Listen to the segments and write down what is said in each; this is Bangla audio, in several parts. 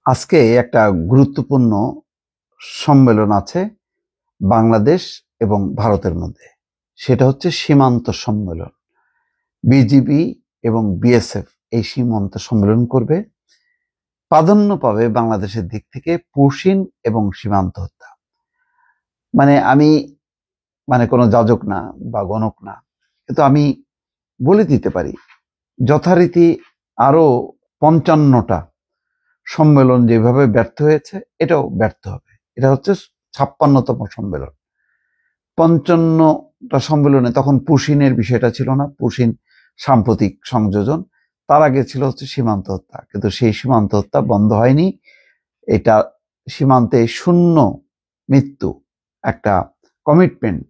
আজকে একটা গুরুত্বপূর্ণ সম্মেলন আছে বাংলাদেশ এবং ভারতের মধ্যে। সেটা হচ্ছে সীমান্ত সম্মেলন। বিজিবি এবং বিএসএফ এই সীমান্ত সম্মেলন করবে। প্রাধান্য পাবে বাংলাদেশের দিক থেকে পুশিন এবং সীমান্ত হত্যা। আমি কোনো যাজক না বা গণক না, কিন্তু আমি বলে দিতে পারি যথারীতি আরো 55টা সম্মেলন যেভাবে ব্যর্থ হয়েছে এটাও ব্যর্থ হবে। এটা হচ্ছে 56তম সম্মেলন। 55টা সম্মেলনে তখন পুশিনের বিষয়টা ছিল না, পুশিন সাম্প্রতিক সংযোজন। তার আগে ছিল হচ্ছে সীমান্ত হত্যা, কিন্তু সেই সীমান্ত হত্যা বন্ধ হয়নি। এটা সীমান্তে শূন্য মৃত্যু একটা কমিটমেন্ট,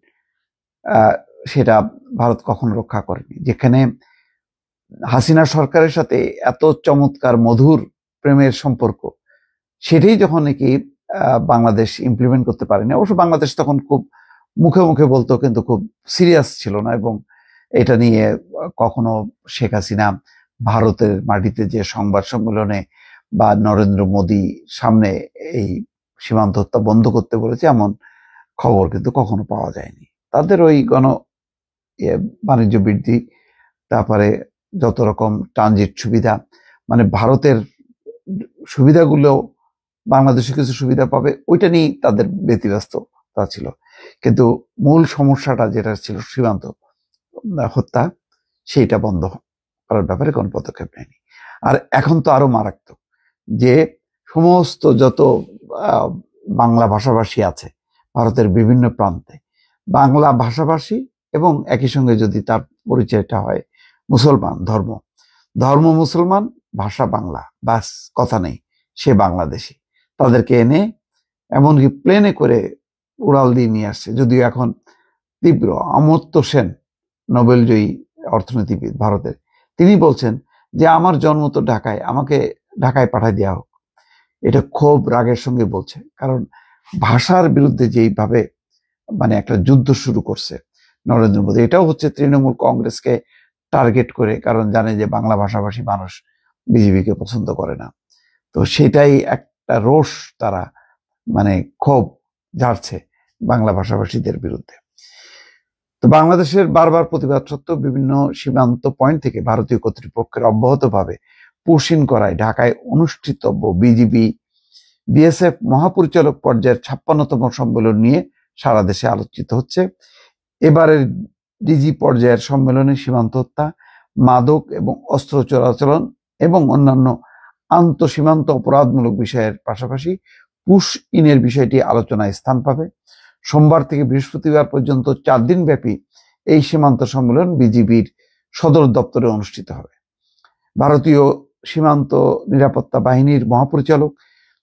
সেটা ভারত কখনো রক্ষা করেনি। যেখানে হাসিনা সরকারের সাথে এত চমৎকার মধুর প্রেমের সম্পর্ক, সেটাই যখন নাকি বাংলাদেশ ইমপ্লিমেন্ট করতে পারেনি। অবশ্য বাংলাদেশ তখন খুব মুখে মুখে বলতো, কিন্তু খুব সিরিয়াস ছিল না। এবং এটা নিয়ে কখনো শেখ হাসিনা ভারতের মাটিতে যে সংবাদ সম্মেলনে বা নরেন্দ্র মোদী সামনে এই সীমান্ত হত্যা বন্ধ করতে বলেছে এমন খবর কিন্তু কখনো পাওয়া যায়নি। তাদের ওই বাণিজ্য বৃদ্ধি, তারপরে যত রকম ট্রানজিট সুবিধা, ভারতের সুবিধাগুলো বাংলাদেশে কিছু সুবিধা পাবে, ওইটা নিয়েই তাদের ব্যতিব্যস্ততা ছিল। কিন্তু মূল সমস্যাটা যেটা ছিল সীমান্ত হত্যা, সেইটা বন্ধ করার ব্যাপারে কোনো পদক্ষেপ নেয়নি। আর এখন তো আরো মারাত্মক, যে সমস্ত যত বাংলা ভাষাভাষী আছে ভারতের বিভিন্ন প্রান্তে, বাংলা ভাষাভাষী এবং একই সঙ্গে যদি তার পরিচয়টা হয় মুসলমান, ধর্ম মুসলমান, ভাষা বাংলা, বাস কথা নেই, সে বাংলাদেশি। তাদেরকে এনে এমনকি প্লেনে করে উড়াল দিয়ে নিয়ে আসছে। যদিও এখন তীব্র অমর্ত্য সেন, নোবেলজয়ী অর্থনীতিবিদ ভারতের, তিনি বলছেন যে আমার জন্ম তো ঢাকায়, আমাকে ঢাকায় পাঠায় দেওয়া হোক। এটা খুব রাগের সঙ্গে বলছে, কারণ ভাষার বিরুদ্ধে যেইভাবে একটা যুদ্ধ শুরু করছে নরেন্দ্র মোদী, এটাও হচ্ছে তৃণমূল কংগ্রেসকে টার্গেট করে, কারণ জানে যে বাংলা ভাষাভাষী মানুষ বিজেপিকে পছন্দ করে না। তো সেটাই একটা রোষ, তারা ক্ষোভ ঝাড়ছে বাংলা ভাষাভাষীদের বিরুদ্ধে। তো বাংলাদেশের বারবার প্রতিবাদ সত্ত্বেও বিভিন্ন সীমান্ত পয়েন্ট থেকে ভারতীয় কর্তৃপক্ষের অব্যাহতভাবে পুশিন করায় ঢাকায় অনুষ্ঠিতব্য বিজিবি বিএসএফ মহাপরিচালক পর্যায়ের 56তম সম্মেলন নিয়ে সারা দেশে আলোচিত হচ্ছে। এবারের ডিজি পর্যায়ের সম্মেলনে সীমান্ত হত্যা, মাদক এবং অস্ত্র চোরাচালান এবং অন্যান্য আন্তঃসীমান্ত অপরাধমূলক বিষয়ের পাশাপাশি পুশ ইনের বিষয়টি আলোচনায় স্থান পাবে। সোমবার থেকে বৃহস্পতিবার পর্যন্ত 4 দিন ব্যাপী এই সীমান্ত সম্মেলন বিজিবির সদর দপ্তরে অনুষ্ঠিত হবে। ভারতীয় সীমান্ত নিরাপত্তা বাহিনীর মহাপরিচালক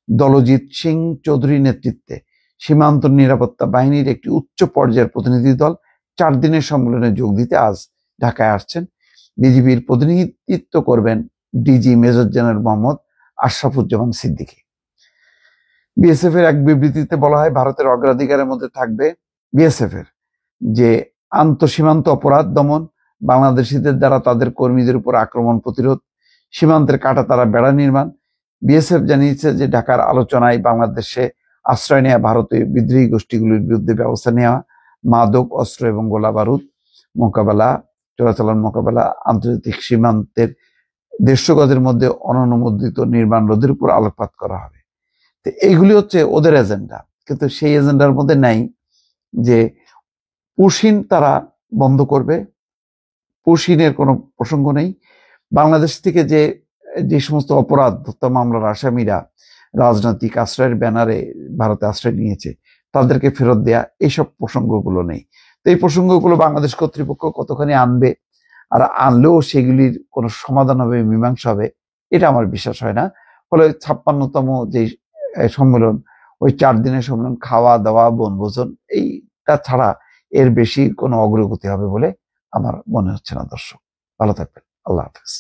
দলজিৎ সিং চৌধুরীর নেতৃত্বে সীমান্ত নিরাপত্তা বাহিনীর একটি উচ্চ পর্যায়ের প্রতিনিধি দল 4 দিনের সম্মেলনে যোগ দিতে আজ ঢাকায় আসছেন। বিজিবির প্রতিনিধিত্ব করবেন DG major general Mohammad Ashrafuzzaman Siddiqui. BSF এর এক বিবৃতিতে বলা হয়, ভারতের অগ্রাধিকারের মধ্যে থাকবে বিএসএফ এর যে আন্তঃসীমান্ত অপরাধ দমন, বাংলাদেশিদের দ্বারা তাদের কর্মীদের উপর আক্রমণ প্রতিরোধ, সীমান্তের কাঁটাতারা বেড়া নির্মাণ। বিএসএফ জানিয়েছে যে ঢাকার আলোচনায় বাংলাদেশে আশ্রয় নেওয়া ভারতীয় বিদ্রোহী গোষ্ঠীগুলির বিরুদ্ধে ব্যবস্থা নেওয়া, মাদক, অস্ত্র এবং গোলা বারুদ মোকাবেলা, চোরাচালান মোকাবেলা, আন্তর্জাতিক সীমান্তের 150 গজের মধ্যে অননুমোদিত নির্মাণ রোধের উপর আলোকপাত করা হবে। তো এইগুলি হচ্ছে ওদের এজেন্ডা, কিন্তু সেই এজেন্ডার মধ্যে নাই যে পুশিন তারা বন্ধ করবে। পুশিনের কোনো প্রসঙ্গ নেই। বাংলাদেশ থেকে যে সমস্ত অপরাধ হত্যা মামলার আসামিরা রাজনৈতিক আশ্রয়ের ব্যানারে ভারতে আশ্রয় নিয়েছে, তাদেরকে ফেরত দেয়া, এইসব প্রসঙ্গগুলো নেই। তো এই প্রসঙ্গগুলো বাংলাদেশ কর্তৃপক্ষ কতখানি আনবে, আর আনলেও সেগুলির কোনো সমাধান হবে, মীমাংসা হবে, এটা আমার বিশ্বাস হয় না। ফলে 56তম যে সম্মেলন, ওই 4 দিনের সম্মেলন, খাওয়া দাওয়া বনভোজন, এইটা ছাড়া এর বেশি কোনো অগ্রগতি হবে বলে আমার মনে হচ্ছে না। দর্শক ভালো থাকবেন, আল্লাহ হাফেজ।